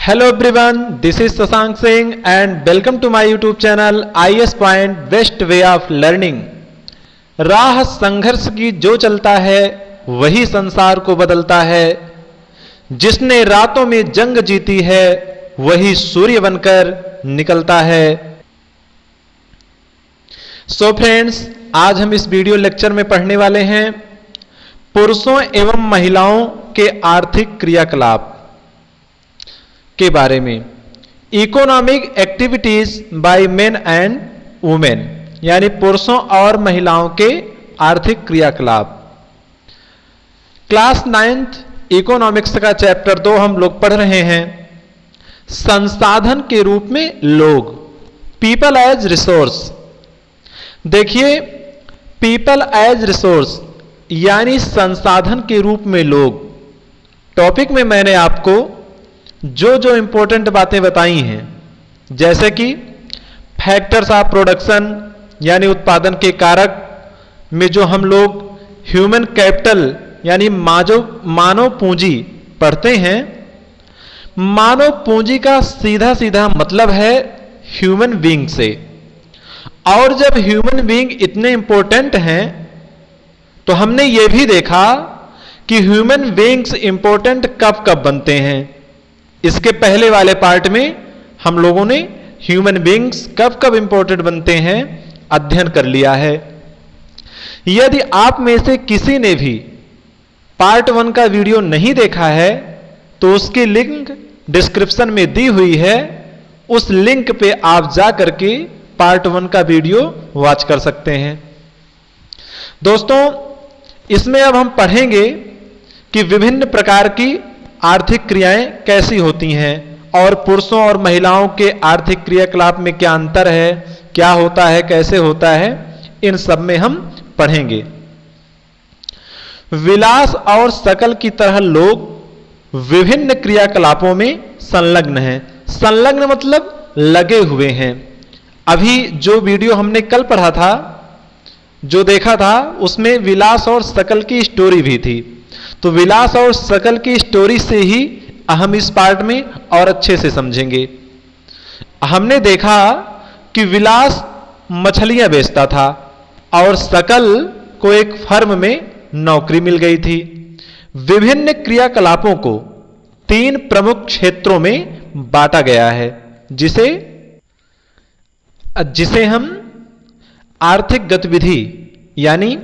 Hello everyone, this is Sasank Singh and welcome to my YouTube channel IS Point Best Way of Learning। राह संघर्ष की जो चलता है वही संसार को बदलता है। जिसने रातों में जंग जीती है वही सूर्य बनकर निकलता है। सो फ्रेंड्स, आज हम इस वीडियो लेक्चर में पढ़ने वाले हैं पुरुषों एवं महिलाओं के आर्थिक क्रियाकलाप के बारे में। Economic activities by men and women, यानी पुरुषों और महिलाओं के आर्थिक क्रियाकलाप। क्लास 9th इकोनॉमिक्स का चैप्टर 2 हम लोग पढ़ रहे हैं। संसाधन के रूप में लोग, पीपल एज रिसोर्स। देखिए, पीपल एज रिसोर्स यानी संसाधन के रूप में लोग। टॉपिक में मैंने आपको जो इंपॉर्टेंट बातें बताई हैं, जैसे कि फैक्टर्स ऑफ प्रोडक्शन यानी उत्पादन के कारक में जो हम लोग ह्यूमन कैपिटल यानी मानव पूंजी पढ़ते हैं। मानव पूंजी का सीधा सीधा मतलब है ह्यूमन बीइंग से। और जब ह्यूमन बीइंग इतने इंपॉर्टेंट हैं तो हमने यह भी देखा कि ह्यूमन बीइंग्स इंपॉर्टेंट कब कब बनते हैं। इसके पहले वाले पार्ट में हम लोगों ने ह्यूमन बीइंग्स कब कब इंपॉर्टेंट बनते हैं अध्ययन कर लिया है। यदि आप में से किसी ने भी पार्ट 1 का वीडियो नहीं देखा है तो उसकी लिंक डिस्क्रिप्शन में दी हुई है। उस लिंक पे आप जा करके पार्ट 1 का वीडियो वॉच कर सकते हैं। दोस्तों, इसमें अब हम पढ़ेंगे कि विभिन्न प्रकार की आर्थिक क्रियाएं कैसी होती हैं और पुरुषों और महिलाओं के आर्थिक क्रियाकलाप में क्या अंतर है, क्या होता है, कैसे होता है, इन सब में हम पढ़ेंगे। विलास और शकल की तरह लोग विभिन्न क्रियाकलापों में संलग्न हैं। संलग्न मतलब लगे हुए हैं। अभी जो वीडियो हमने कल पढ़ा था, जो देखा था, उसमें विलास और शकल की स्टोरी भी थी। तो विलास और शकल की स्टोरी से ही हम इस पार्ट में और अच्छे से समझेंगे। हमने देखा कि विलास मछलियां बेचता था और शकल को एक फर्म में नौकरी मिल गई थी। विभिन्न क्रियाकलापों को 3 प्रमुख क्षेत्रों में बांटा गया है, जिसे हम आर्थिक गतिविधि यानी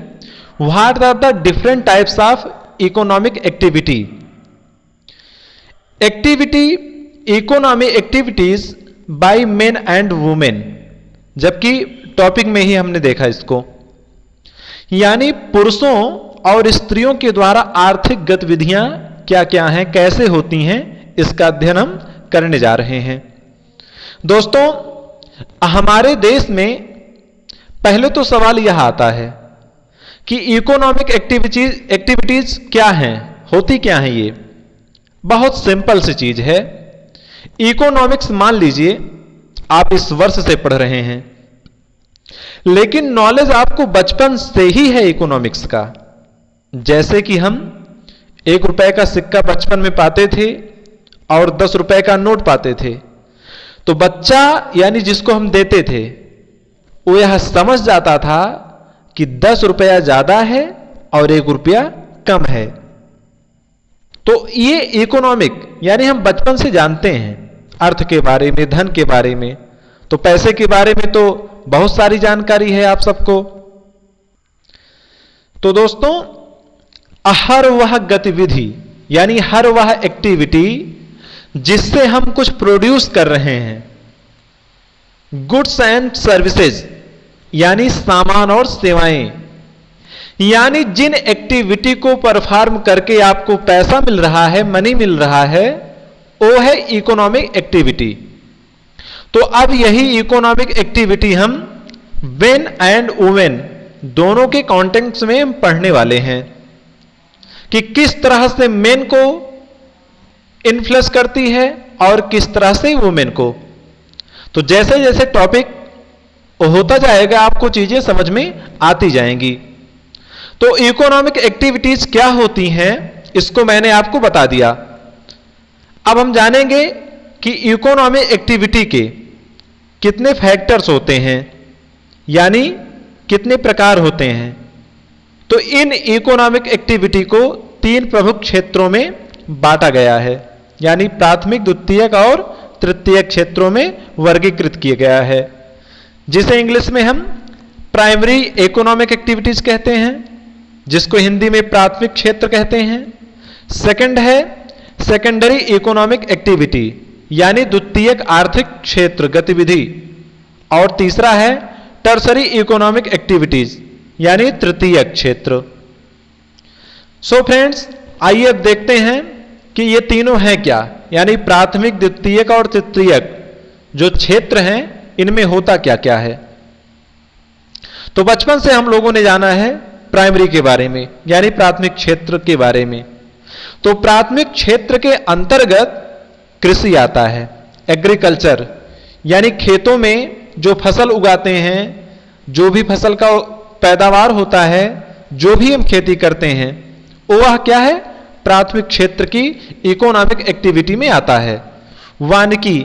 what are the different types of economic activity. Economic activities by men and women, जबकि टॉपिक में ही हमने देखा इसको, यानी पुरुषों और स्त्रियों के द्वारा आर्थिक गतिविधियां क्या क्या हैं, कैसे होती हैं, इसका अध्ययन हम करने जा रहे हैं। दोस्तों, हमारे देश में पहले तो सवाल यह आता है कि इकोनॉमिक एक्टिविटीज क्या हैं, होती क्या हैं। ये बहुत सिंपल सी चीज है। इकोनॉमिक्स मान लीजिए आप इस वर्ष से पढ़ रहे हैं, लेकिन नॉलेज आपको बचपन से ही है इकोनॉमिक्स का। जैसे कि हम 1 रुपए का सिक्का बचपन में पाते थे और 10 रुपए का नोट पाते थे, तो बच्चा यानी जिसको हम देते थे वो यह समझ जाता था कि 10 रुपया ज्यादा है और 1 रुपया कम है। तो ये इकोनॉमिक यानी हम बचपन से जानते हैं अर्थ के बारे में, धन के बारे में। तो पैसे के बारे में तो बहुत सारी जानकारी है आप सबको। तो दोस्तों, हर वह गतिविधि यानी हर वह एक्टिविटी जिससे हम कुछ प्रोड्यूस कर रहे हैं, गुड्स एंड सर्विसेज यानी सामान और सेवाएं, यानी जिन एक्टिविटी को परफॉर्म करके आपको पैसा मिल रहा है, मनी मिल रहा है, वो है इकोनॉमिक एक्टिविटी। तो अब यही इकोनॉमिक एक्टिविटी हम मेन एंड वुमेन दोनों के कॉन्टेक्स्ट में हम पढ़ने वाले हैं कि किस तरह से मेन को इन्फ्लुएंस करती है और किस तरह से वुमेन को। तो जैसे जैसे टॉपिक होता जाएगा आपको चीजें समझ में आती जाएंगी। तो इकोनॉमिक एक्टिविटीज क्या होती हैं इसको मैंने आपको बता दिया। अब हम जानेंगे कि इकोनॉमिक एक्टिविटी के कितने फैक्टर्स होते हैं, यानी कितने प्रकार होते हैं। तो इन इकोनॉमिक एक्टिविटी को 3 प्रमुख क्षेत्रों में बांटा गया है, यानी प्राथमिक, द्वितीयक और तृतीयक क्षेत्रों में वर्गीकृत किया गया है, जिसे इंग्लिश में हम प्राइमरी इकोनॉमिक एक्टिविटीज कहते हैं, जिसको हिंदी में प्राथमिक क्षेत्र कहते हैं। सेकंड है सेकेंडरी इकोनॉमिक एक्टिविटी, यानी द्वितीयक आर्थिक क्षेत्र गतिविधि। और तीसरा है टर्सरी इकोनॉमिक एक्टिविटीज, यानी तृतीयक क्षेत्र। सो फ्रेंड्स, आइए अब देखते हैं कि ये तीनों हैं क्या, यानी प्राथमिक, द्वितीयक और तृतीयक जो क्षेत्र हैं, इनमें होता क्या क्या है। तो बचपन से हम लोगों ने जाना है प्राइमरी के बारे में, यानी प्राथमिक क्षेत्र के बारे में। तो प्राथमिक क्षेत्र के अंतर्गत कृषि आता है, एग्रीकल्चर, यानी खेतों में जो फसल उगाते हैं, जो भी फसल का पैदावार होता है, जो भी हम खेती करते हैं, वह क्या है, प्राथमिक क्षेत्र की इकोनॉमिक एक्टिविटी में आता है। वानिकी,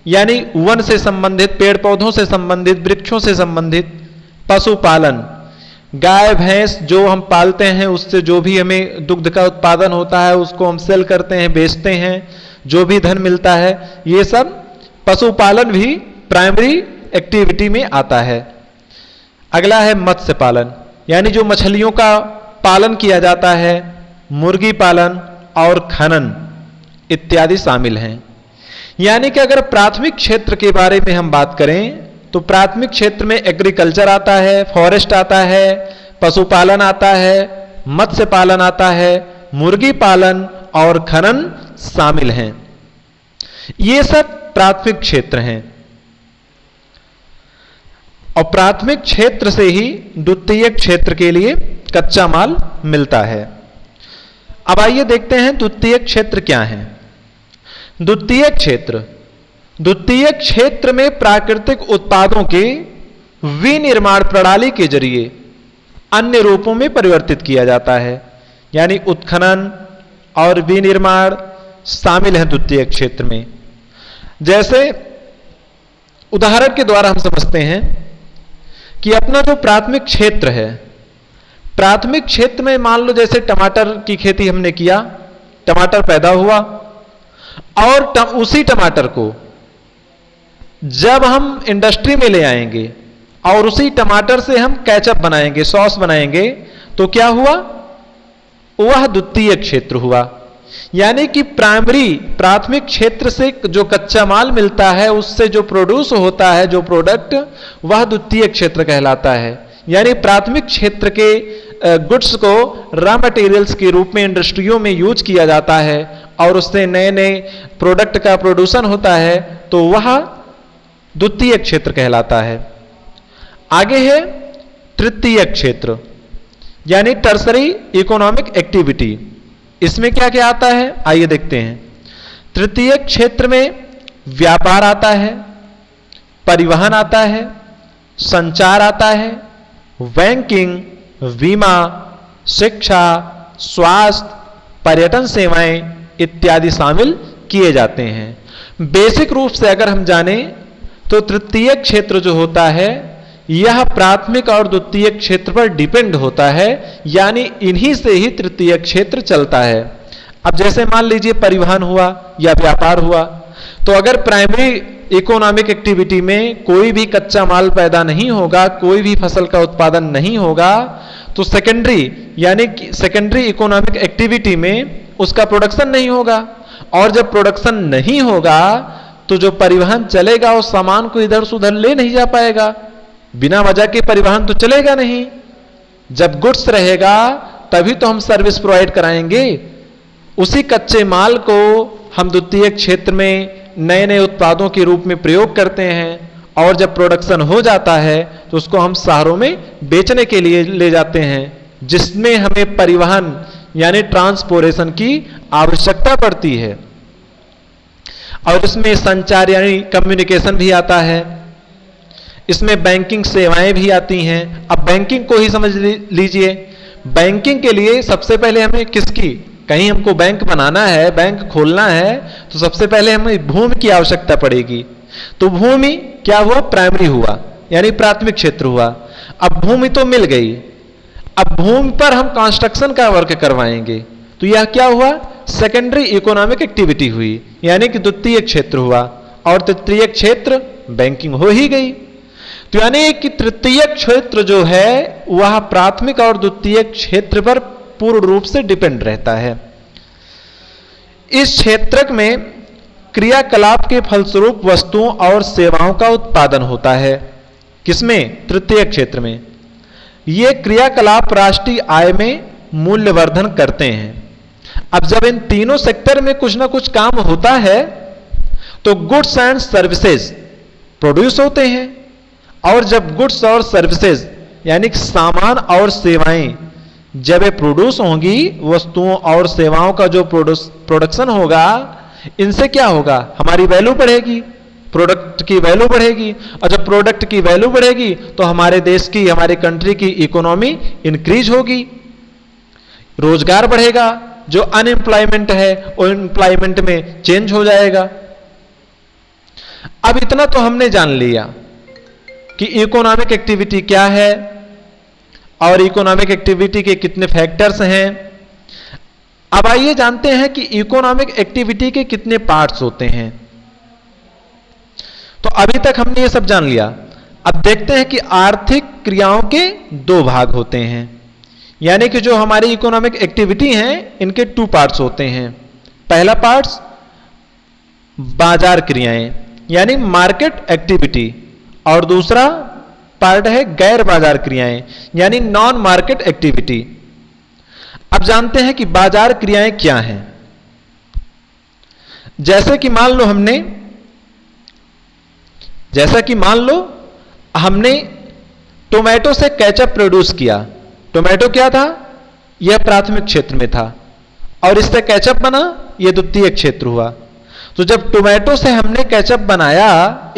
यानी वन से संबंधित, पेड़ पौधों से संबंधित, वृक्षों से संबंधित। पशुपालन, गाय भैंस जो हम पालते हैं, उससे जो भी हमें दुग्ध का उत्पादन होता है, उसको हम सेल करते हैं, बेचते हैं, जो भी धन मिलता है, ये सब पशुपालन भी प्राइमरी एक्टिविटी में आता है। अगला है मत्स्य पालन, यानी जो मछलियों का पालन किया जाता है, मुर्गी पालन और खनन इत्यादि शामिल हैं। यानी कि अगर प्राथमिक क्षेत्र के बारे में हम बात करें तो प्राथमिक क्षेत्र में एग्रीकल्चर आता है, फॉरेस्ट आता है, पशुपालन आता है, मत्स्य पालन आता है, मुर्गी पालन और खनन शामिल हैं। ये सब प्राथमिक क्षेत्र हैं और प्राथमिक क्षेत्र से ही द्वितीयक क्षेत्र के लिए कच्चा माल मिलता है। अब आइए देखते हैं द्वितीयक क्षेत्र क्या है। द्वितीयक क्षेत्र में प्राकृतिक उत्पादों के विनिर्माण प्रणाली के जरिए अन्य रूपों में परिवर्तित किया जाता है, यानी उत्खनन और विनिर्माण शामिल है द्वितीयक क्षेत्र में। जैसे उदाहरण के द्वारा हम समझते हैं कि अपना जो प्राथमिक क्षेत्र है, प्राथमिक क्षेत्र में मान लो जैसे टमाटर की खेती हमने किया, टमाटर पैदा हुआ और उसी टमाटर को जब हम इंडस्ट्री में ले आएंगे और उसी टमाटर से हम केचप बनाएंगे, सॉस बनाएंगे, तो क्या हुआ, वह द्वितीयक क्षेत्र हुआ। यानी कि प्राथमिक क्षेत्र से जो कच्चा माल मिलता है, उससे जो प्रोड्यूस होता है, जो प्रोडक्ट, वह द्वितीयक क्षेत्र कहलाता है। यानी प्राथमिक क्षेत्र के गुड्स को रॉ मटेरियल्स के रूप में इंडस्ट्रियों में यूज किया जाता है और उससे नए नए प्रोडक्ट का प्रोड्यूसन होता है, तो वह द्वितीयक क्षेत्र कहलाता है। आगे है तृतीयक क्षेत्र, यानी टर्सरी इकोनॉमिक एक्टिविटी। इसमें क्या क्या आता है, आइए देखते हैं। तृतीयक क्षेत्र में व्यापार आता है, परिवहन आता है, संचार आता है, बैंकिंग, बीमा, शिक्षा, स्वास्थ्य, पर्यटन सेवाएं इत्यादि शामिल किए जाते हैं। बेसिक रूप से अगर हम जानें तो तृतीयक क्षेत्र जो होता है, यह प्राथमिक और द्वितीयक क्षेत्र पर डिपेंड होता है, यानी इन्हीं से ही तृतीयक क्षेत्र चलता है। अब जैसे मान लीजिए परिवहन हुआ या व्यापार हुआ, तो अगर प्राइमरी इकोनॉमिक एक्टिविटी में कोई भी कच्चा माल पैदा नहीं होगा, कोई भी फसल का उत्पादन नहीं होगा, तो सेकेंडरी यानी सेकेंडरी इकोनॉमिक एक्टिविटी में उसका प्रोडक्शन नहीं होगा, और जब प्रोडक्शन नहीं होगा तो जो परिवहन चलेगा उस सामान को इधर से उधर ले नहीं जा पाएगा, बिना वजह के परिवहन तो चलेगा नहीं। जब गुड्स रहेगा तभी तो हम सर्विस प्रोवाइड कराएंगे। उसी कच्चे माल को हम द्वितीयक क्षेत्र में नए नए उत्पादों के रूप में प्रयोग करते हैं, और जब प्रोडक्शन हो जाता है तो उसको हम शहरों में बेचने के लिए ले जाते हैं, जिसमें हमें परिवहन यानी ट्रांसपोर्टेशन की आवश्यकता पड़ती है। और इसमें संचार यानी कम्युनिकेशन भी आता है, इसमें बैंकिंग सेवाएं भी आती हैं। अब बैंकिंग को ही समझ लीजिए। बैंकिंग के लिए सबसे पहले हमें किसकी, कहीं हमको बैंक बनाना है, बैंक खोलना है, तो सबसे पहले हमें भूमि की आवश्यकता पड़ेगी। तो भूमि क्या हुआ? प्राइमरी हुआ, यानी प्राथमिक क्षेत्र हुआ। अब भूमि तो मिल गई, अब भूमि पर हम कंस्ट्रक्शन का वर्क करवाएंगे, तो यह क्या हुआ? सेकेंडरी इकोनॉमिक एक्टिविटी हुई, यानी कि द्वितीय क्षेत्र हुआ। और तृतीय क्षेत्र बैंकिंग हो ही गई। तो यानी कि तृतीय क्षेत्र जो है वह प्राथमिक और द्वितीय क्षेत्र पर पूर्ण रूप से डिपेंड रहता है। इस क्षेत्र में क्रियाकलाप के फलस्वरूप वस्तुओं और सेवाओं का उत्पादन होता है। किसमें? तृतीय क्षेत्र में। ये क्रियाकलाप राष्ट्रीय आय में मूल्यवर्धन करते हैं। अब जब इन तीनों सेक्टर में कुछ ना कुछ काम होता है तो गुड्स एंड सर्विसेज प्रोड्यूस होते हैं, और जब गुड्स और सर्विसेज यानी सामान और सेवाएं जब ये प्रोड्यूस होंगी, वस्तुओं और सेवाओं का जो प्रोडक्शन होगा, इनसे क्या होगा? हमारी वैल्यू बढ़ेगी, प्रोडक्ट की वैल्यू बढ़ेगी, और जब प्रोडक्ट की वैल्यू बढ़ेगी तो हमारे देश की, हमारी कंट्री की इकोनॉमी इंक्रीज होगी, रोजगार बढ़ेगा, जो अनएम्प्लॉयमेंट है वो एम्प्लॉयमेंट में चेंज हो जाएगा। अब इतना तो हमने जान लिया कि इकोनॉमिक एक्टिविटी क्या है और इकोनॉमिक एक्टिविटी के कितने फैक्टर्स हैं। अब आइए जानते हैं कि इकोनॉमिक एक्टिविटी के कितने पार्ट्स होते हैं। तो अभी तक हमने ये सब जान लिया। अब देखते हैं कि आर्थिक क्रियाओं के दो भाग होते हैं, यानी कि जो हमारी इकोनॉमिक एक्टिविटी हैं इनके 2 पार्ट्स होते हैं। पहला पार्ट्स बाजार क्रियाएं यानी मार्केट एक्टिविटी, और दूसरा पार्ट है गैर बाजार क्रियाएं यानी नॉन मार्केट एक्टिविटी। अब जानते हैं कि बाजार क्रियाएं क्या हैं। जैसे कि मान लो हमने टोमेटो से केचप प्रोड्यूस किया। टोमेटो क्या था? यह प्राथमिक क्षेत्र में था, और इससे केचप बना, यह द्वितीय क्षेत्र हुआ। तो जब टोमेटो से हमने केचप बनाया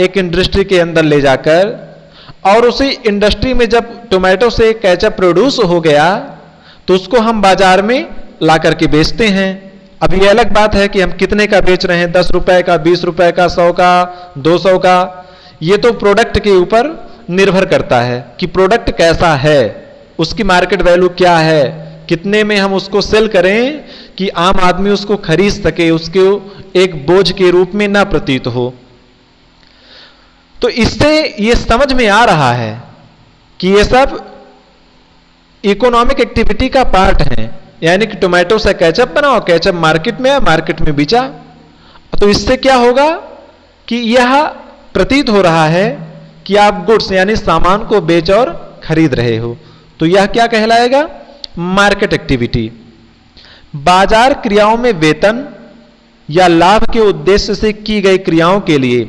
एक इंडस्ट्री के अंदर ले जाकर, और उसी इंडस्ट्री में जब टोमेटो से केचप प्रोड्यूस हो गया तो उसको हम बाजार में ला करके बेचते हैं। अब ये अलग बात है कि हम कितने का बेच रहे हैं, 10 रुपए का, 20 रुपए का, 100 का, 200 का, ये तो प्रोडक्ट के ऊपर निर्भर करता है कि प्रोडक्ट कैसा है, उसकी मार्केट वैल्यू क्या है, कितने में हम उसको सेल करें कि आम आदमी उसको खरीद सके, उसको एक बोझ के रूप में ना प्रतीत हो। तो इससे ये समझ में आ रहा है कि ये सब इकोनॉमिक एक्टिविटी का पार्ट है, यानी कि टोमेटो से केचप बनाओ, केचप मार्केट में आया, मार्केट में बेचा, तो इससे क्या होगा कि यह प्रतीत हो रहा है कि आप गुड्स यानी सामान को बेच और खरीद रहे हो, तो यह क्या कहलाएगा? Market activity. बाजार क्रियाओं में वेतन या लाभ के उद्देश्य से की गई क्रियाओं के लिए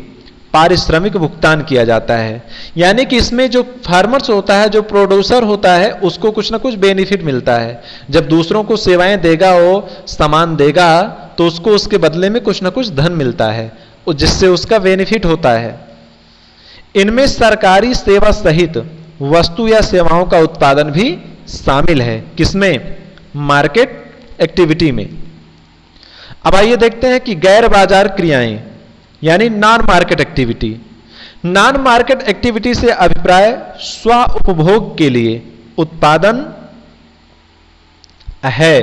पारिश्रमिक भुगतान किया जाता है, यानी कि इसमें जो फार्मर्स होता है, जो प्रोड्यूसर होता है, उसको कुछ ना कुछ बेनिफिट मिलता है। जब दूसरों को सेवाएं देगा, वो सामान देगा, तो उसको उसके बदले में कुछ ना कुछ धन मिलता है, जिससे उसका बेनिफिट होता है। इनमें सरकारी सेवा सहित वस्तु या सेवाओं का उत्पादन भी शामिल है। किसमें? मार्केट एक्टिविटी में। अब आइए देखते हैं कि गैर बाजार क्रियाएं यानी non market activity. Non market activity से अभिप्राय स्व उपभोग के लिए उत्पादन है।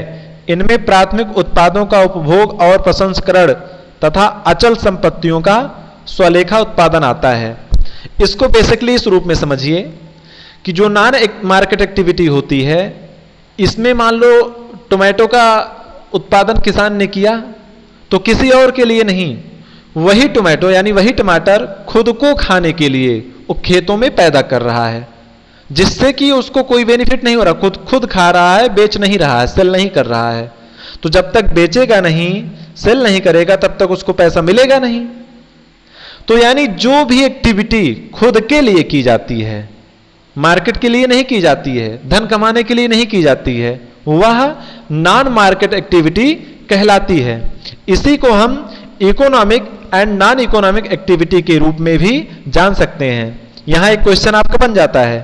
इनमें प्राथमिक उत्पादों का उपभोग और प्रसंस्करण तथा अचल संपत्तियों का स्वलेखा उत्पादन आता है। इसको बेसिकली इस रूप में समझिए कि जो नॉन मार्केट एक्टिविटी होती है, इसमें मान लो टोमेटो का उत्पादन किसान ने किया, तो किसी और के लिए नहीं, वही टोमेटो यानी वही टमाटर खुद को खाने के लिए वो खेतों में पैदा कर रहा है, जिससे कि उसको कोई बेनिफिट नहीं हो रहा, खुद खा रहा है, बेच नहीं रहा है, सेल नहीं कर रहा है। तो जब तक बेचेगा नहीं, सेल नहीं करेगा, तब तक उसको पैसा मिलेगा नहीं। तो यानी जो भी एक्टिविटी खुद के लिए की जाती है, मार्केट के लिए नहीं की जाती है, धन कमाने के लिए नहीं की जाती है, वह नॉन मार्केट एक्टिविटी कहलाती है। इसी को हम economic and non economic activity के रूप में भी जान सकते हैं। यहां एक क्वेश्चन आपका बन जाता है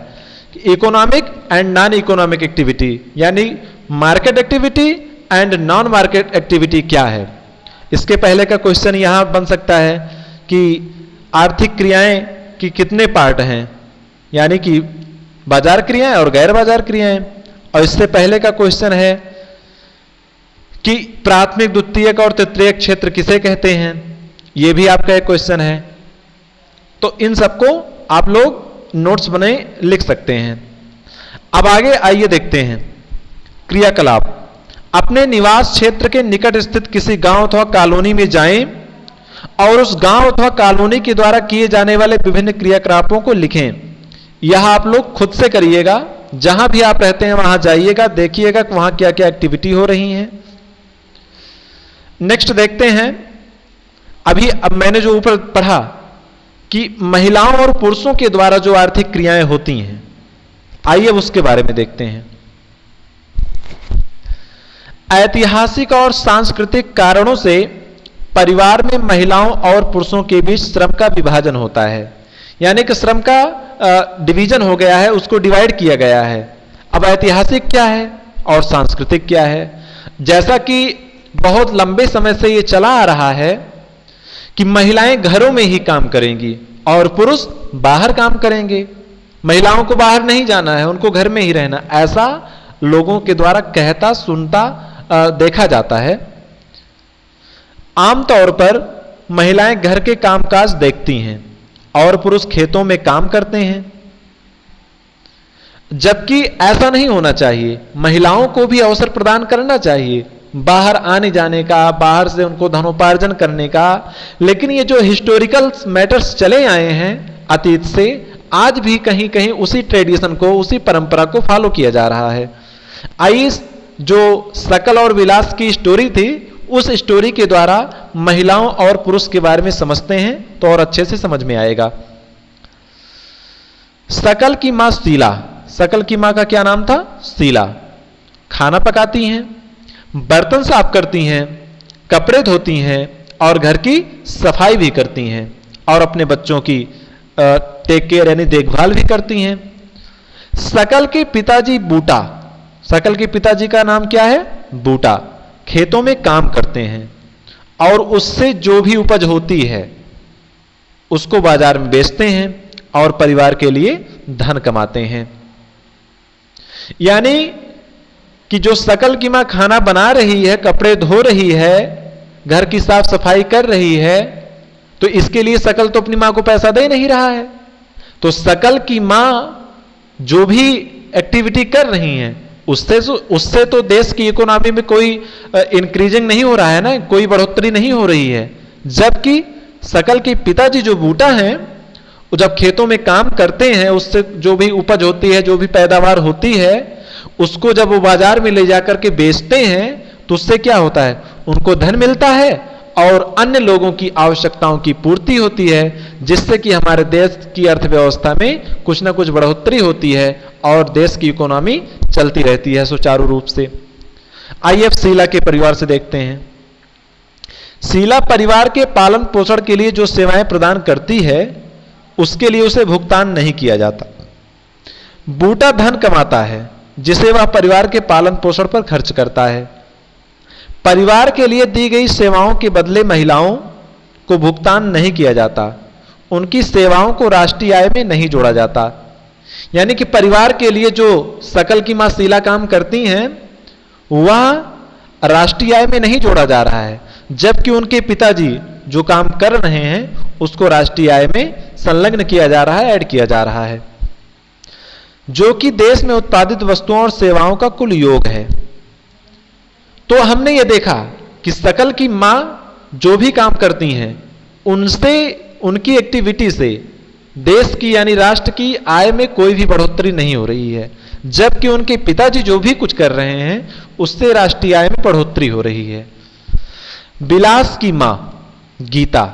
कि economic and non economic activity यानी market activity and non market activity क्या है? इसके पहले का क्वेश्चन यहां बन सकता है कि आर्थिक क्रियाएं की कितने पार्ट हैं, यानी कि बाजार क्रियाएं और गैर बाजार क्रियाएं। और इससे पहले का क्वेश्चन है कि प्राथमिक, द्वितीयक और तृतीयक क्षेत्र किसे कहते हैं, यह भी आपका एक क्वेश्चन है। तो इन सबको आप लोग नोट्स बने लिख सकते हैं। अब आगे आइए देखते हैं क्रियाकलाप। अपने निवास क्षेत्र के निकट स्थित किसी गांव अथवा कॉलोनी में जाएं और उस गांव अथवा कॉलोनी के द्वारा किए जाने वाले विभिन्न क्रियाकलापों को लिखें। यह आप लोग खुद से करिएगा, जहां भी आप रहते हैं वहां जाइएगा, देखिएगा कि वहां क्या क्या एक्टिविटी हो रही है। नेक्स्ट देखते हैं, अब मैंने जो ऊपर पढ़ा कि महिलाओं और पुरुषों के द्वारा जो आर्थिक क्रियाएं होती हैं, आइए अब उसके बारे में देखते हैं। ऐतिहासिक और सांस्कृतिक कारणों से परिवार में महिलाओं और पुरुषों के बीच श्रम का विभाजन होता है, यानी कि श्रम का डिवीजन हो गया है, उसको डिवाइड किया गया है। अब ऐतिहासिक क्या है और सांस्कृतिक क्या है? जैसा कि बहुत लंबे समय से यह चला आ रहा है कि महिलाएं घरों में ही काम करेंगी और पुरुष बाहर काम करेंगे, महिलाओं को बाहर नहीं जाना है, उनको घर में ही रहना, ऐसा लोगों के द्वारा कहता सुनता देखा जाता है। आमतौर पर महिलाएं घर के कामकाज देखती हैं और पुरुष खेतों में काम करते हैं, जबकि ऐसा नहीं होना चाहिए। महिलाओं को भी अवसर प्रदान करना चाहिए बाहर आने जाने का, बाहर से उनको धनोपार्जन करने का। लेकिन ये जो हिस्टोरिकल मैटर्स चले आए हैं अतीत से, आज भी कहीं कहीं उसी ट्रेडिशन को, उसी परंपरा को फॉलो किया जा रहा है। आइए जो सकल और विलास की स्टोरी थी, उस स्टोरी के द्वारा महिलाओं और पुरुष के बारे में समझते हैं तो और अच्छे से समझ में आएगा। सकल की मां शीला, सकल की मां का क्या नाम था? शीला। खाना पकाती हैं, बर्तन साफ करती हैं, कपड़े धोती हैं और घर की सफाई भी करती हैं और अपने बच्चों की टेक केयर यानी देखभाल भी करती हैं। सकल के पिताजी बूटा, सकल के पिताजी का नाम क्या है? बूटा। खेतों में काम करते हैं और उससे जो भी उपज होती है उसको बाजार में बेचते हैं और परिवार के लिए धन कमाते हैं। यानी कि जो सकल की मां खाना बना रही है, कपड़े धो रही है, घर की साफ सफाई कर रही है, तो इसके लिए सकल तो अपनी मां को पैसा दे नहीं रहा है। तो सकल की मां जो भी एक्टिविटी कर रही हैं उससे तो देश की इकोनॉमी में कोई इंक्रीजिंग नहीं हो रहा है ना, कोई बढ़ोतरी नहीं हो रही है। जबकि सकल के पिताजी जो बूटा हैं, वो जब खेतों में काम करते हैं, उससे जो भी उपज होती है, जो भी पैदावार होती है, उसको जब वो बाजार में ले जाकर के बेचते हैं तो उससे क्या होता है? उनको धन मिलता है और अन्य लोगों की आवश्यकताओं की पूर्ति होती है, जिससे कि हमारे देश की अर्थव्यवस्था में कुछ ना कुछ बढ़ोतरी होती है और देश की इकोनॉमी चलती रहती है सुचारू रूप से। आइए अब शीला के परिवार से देखते हैं। शीला परिवार के पालन पोषण के लिए जो सेवाएं प्रदान करती है उसके लिए उसे भुगतान नहीं किया जाता। बूटा धन कमाता है जिसे वह परिवार के पालन पोषण पर खर्च करता है। परिवार के लिए दी गई सेवाओं के बदले महिलाओं को भुगतान नहीं किया जाता, उनकी सेवाओं को राष्ट्रीय आय में नहीं जोड़ा जाता। यानी कि परिवार के लिए जो सकल की मां शीला काम करती हैं वह राष्ट्रीय आय में नहीं जोड़ा जा रहा है, जबकि उनके पिताजी जो काम कर रहे हैं उसको राष्ट्रीय आय में संलग्न किया जा रहा है, ऐड किया जा रहा है, जो कि देश में उत्पादित वस्तुओं और सेवाओं का कुल योग है। तो हमने ये देखा कि सकल की मां जो भी काम करती हैं उनसे, उनकी एक्टिविटी से देश की यानी राष्ट्र की आय में कोई भी बढ़ोतरी नहीं हो रही है, जबकि उनके पिताजी जो भी कुछ कर रहे हैं उससे राष्ट्रीय आय में बढ़ोतरी हो रही है। बिलास की मां गीता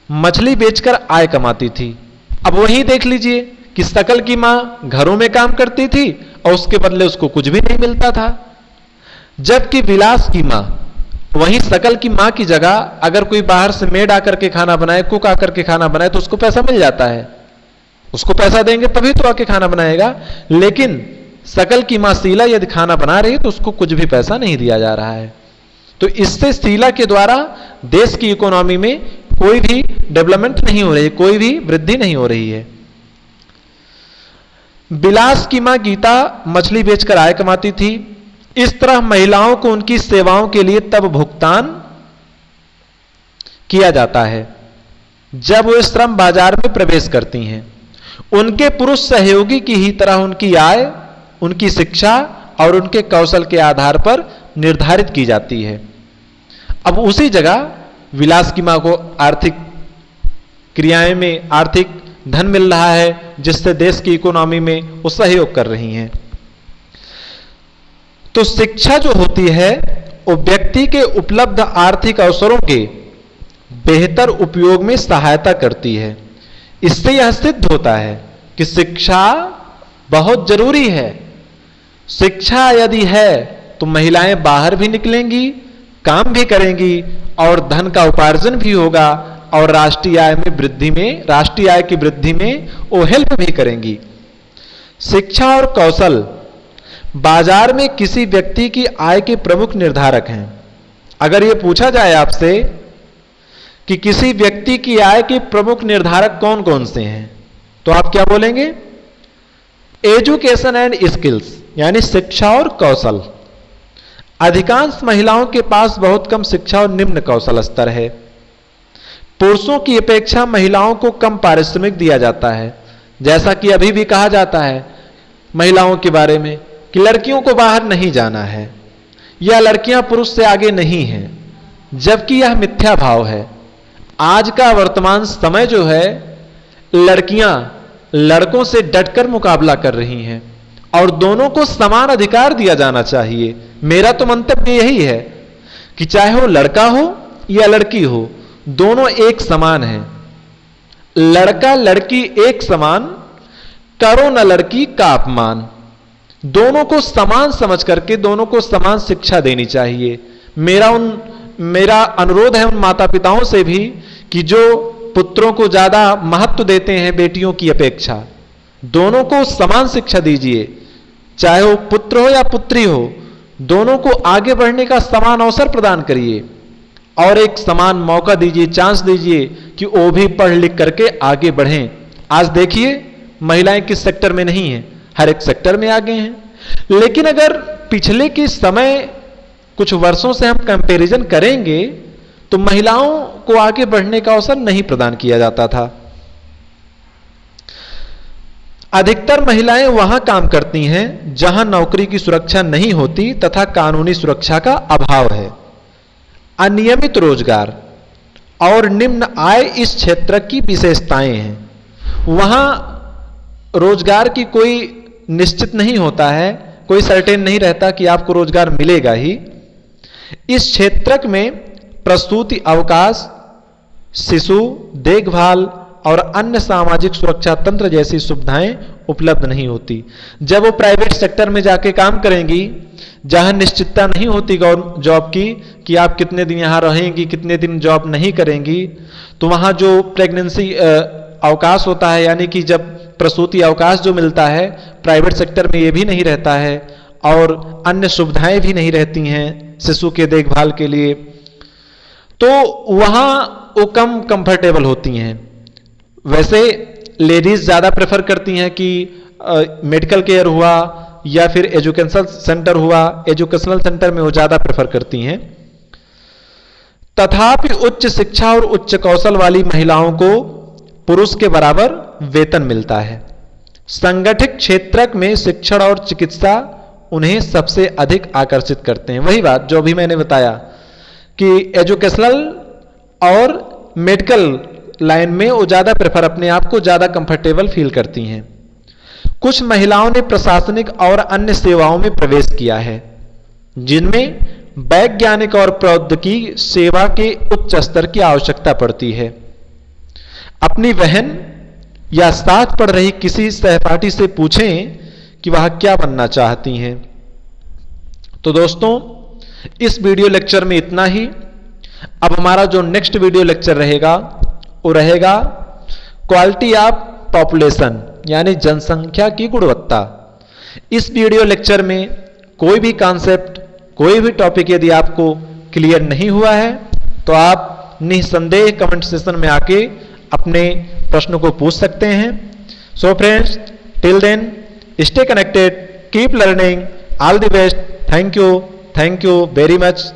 मछली बेचकर आय कमाती थी। अब वही देख लीजिए कि सकल की मां घरों में काम करती थी और उसके बदले उसको कुछ भी नहीं मिलता था, जबकि विलास की मां, वहीं सकल की मां की जगह अगर कोई बाहर से मेड आकर के खाना बनाए, कुक आकर के खाना बनाए तो उसको पैसा मिल जाता है, उसको पैसा देंगे तभी तो आके खाना बनाएगा। लेकिन सकल की मां शीला यदि खाना बना रही है तो उसको कुछ भी पैसा नहीं दिया जा रहा है। तो इससे शीला के द्वारा देश की इकोनॉमी में कोई भी डेवलपमेंट नहीं हो रही, कोई भी वृद्धि नहीं हो रही है। बिलास की मां गीता मछली बेचकर आय कमाती थी। इस तरह महिलाओं को उनकी सेवाओं के लिए तब भुगतान किया जाता है जब वे श्रम बाजार में प्रवेश करती हैं। उनके पुरुष सहयोगी की ही तरह उनकी आय, उनकी शिक्षा और उनके कौशल के आधार पर निर्धारित की जाती है। अब उसी जगह विलास की मां को आर्थिक क्रियाएं में आर्थिक धन मिल रहा है, जिससे देश की इकोनॉमी में वो सहयोग कर रही हैं। तो शिक्षा जो होती है वो व्यक्ति के उपलब्ध आर्थिक अवसरों के बेहतर उपयोग में सहायता करती है। इससे यह सिद्ध होता है कि शिक्षा बहुत जरूरी है। शिक्षा यदि है तो महिलाएं बाहर भी निकलेंगी, काम भी करेंगी और धन का उपार्जन भी होगा और राष्ट्रीय आय की वृद्धि में वो हेल्प भी करेंगी। शिक्षा और कौशल बाजार में किसी व्यक्ति की आय के प्रमुख निर्धारक हैं। अगर यह पूछा जाए आपसे कि किसी व्यक्ति की आय के प्रमुख निर्धारक कौन कौन से हैं, तो आप क्या बोलेंगे? एजुकेशन एंड स्किल्स, यानी शिक्षा और कौशल। अधिकांश महिलाओं के पास बहुत कम शिक्षा और निम्न कौशल स्तर है। पुरुषों की अपेक्षा महिलाओं को कम पारिश्रमिक दिया जाता है। जैसा कि अभी भी कहा जाता है महिलाओं के बारे में कि लड़कियों को बाहर नहीं जाना है या लड़कियां पुरुष से आगे नहीं हैं, जबकि यह मिथ्या भाव है। आज का वर्तमान समय जो है, लड़कियां लड़कों से डटकर मुकाबला कर रही हैं और दोनों को समान अधिकार दिया जाना चाहिए। मेरा तो मंतव्य यही है कि चाहे वो लड़का हो या लड़की हो, दोनों एक समान हैं। लड़का लड़की एक समान, करो न लड़की का अपमान। दोनों को समान समझ करके दोनों को समान शिक्षा देनी चाहिए। मेरा अनुरोध है उन माता पिताओं से भी कि जो पुत्रों को ज्यादा महत्व देते हैं बेटियों की अपेक्षा, दोनों को समान शिक्षा दीजिए। चाहे वो पुत्र हो या पुत्री हो, दोनों को आगे बढ़ने का समान अवसर प्रदान करिए और एक समान मौका दीजिए, चांस दीजिए कि वो भी पढ़ लिख करके आगे बढ़ें। आज देखिए महिलाएं किस सेक्टर में नहीं हैं, हर एक सेक्टर में आगे हैं। लेकिन अगर पिछले के समय कुछ वर्षों से हम कंपैरिजन करेंगे तो महिलाओं को आगे बढ़ने का अवसर नहीं प्रदान किया जाता था। अधिकतर महिलाएं वहां काम करती हैं जहां नौकरी की सुरक्षा नहीं होती तथा कानूनी सुरक्षा का अभाव है। अनियमित रोजगार और निम्न आय इस क्षेत्र की विशेषताएं हैं। वहां रोजगार की कोई निश्चित नहीं होता है, कोई सर्टेन नहीं रहता कि आपको रोजगार मिलेगा ही। इस क्षेत्र में प्रसूति अवकाश, शिशु देखभाल और अन्य सामाजिक सुरक्षा तंत्र जैसी सुविधाएं उपलब्ध नहीं होती। जब वो प्राइवेट सेक्टर में जाके काम करेंगी जहां निश्चितता नहीं होती जॉब की कि आप कितने दिन यहां रहेंगी, कितने दिन जॉब नहीं करेंगी, तो वहां जो प्रेगनेंसी अवकाश होता है, यानी कि जब प्रसूति अवकाश जो मिलता है प्राइवेट सेक्टर में, ये भी नहीं रहता है और अन्य सुविधाएं भी नहीं रहती हैं शिशु के देखभाल के लिए, तो वहां वो कम कंफर्टेबल होती हैं। वैसे लेडीज ज्यादा प्रेफर करती हैं कि मेडिकल केयर हुआ या फिर एजुकेशनल सेंटर हुआ, एजुकेशनल सेंटर में वो ज्यादा प्रेफर करती हैं। तथापि उच्च शिक्षा और उच्च कौशल वाली महिलाओं को पुरुष के बराबर वेतन मिलता है। संगठित क्षेत्र में शिक्षण और चिकित्सा उन्हें सबसे अधिक आकर्षित करते हैं। वही बात जो अभी मैंने बताया कि एजुकेशनल और मेडिकल लाइन में वो ज्यादा प्रेफर, अपने आप को ज्यादा कंफर्टेबल फील करती हैं। कुछ महिलाओं ने प्रशासनिक और अन्य सेवाओं में प्रवेश किया है जिनमें वैज्ञानिक और प्रौद्योगिकी सेवा के उच्च स्तर की आवश्यकता पड़ती है। अपनी बहन या साथ पढ़ रही किसी सहपाठी से पूछें कि वह क्या बनना चाहती हैं। तो दोस्तों, इस वीडियो लेक्चर में इतना ही। अब हमारा जो नेक्स्ट वीडियो लेक्चर रहेगा वो रहेगा क्वालिटी ऑफ पॉपुलेशन, यानी जनसंख्या की गुणवत्ता। इस वीडियो लेक्चर में कोई भी कॉन्सेप्ट, कोई भी टॉपिक यदि आपको क्लियर नहीं हुआ है तो आप निसंदेह कमेंट सेक्शन में आके अपने प्रश्नों को पूछ सकते हैं। So friends, till then stay connected, keep learning, all the best, thank you very much.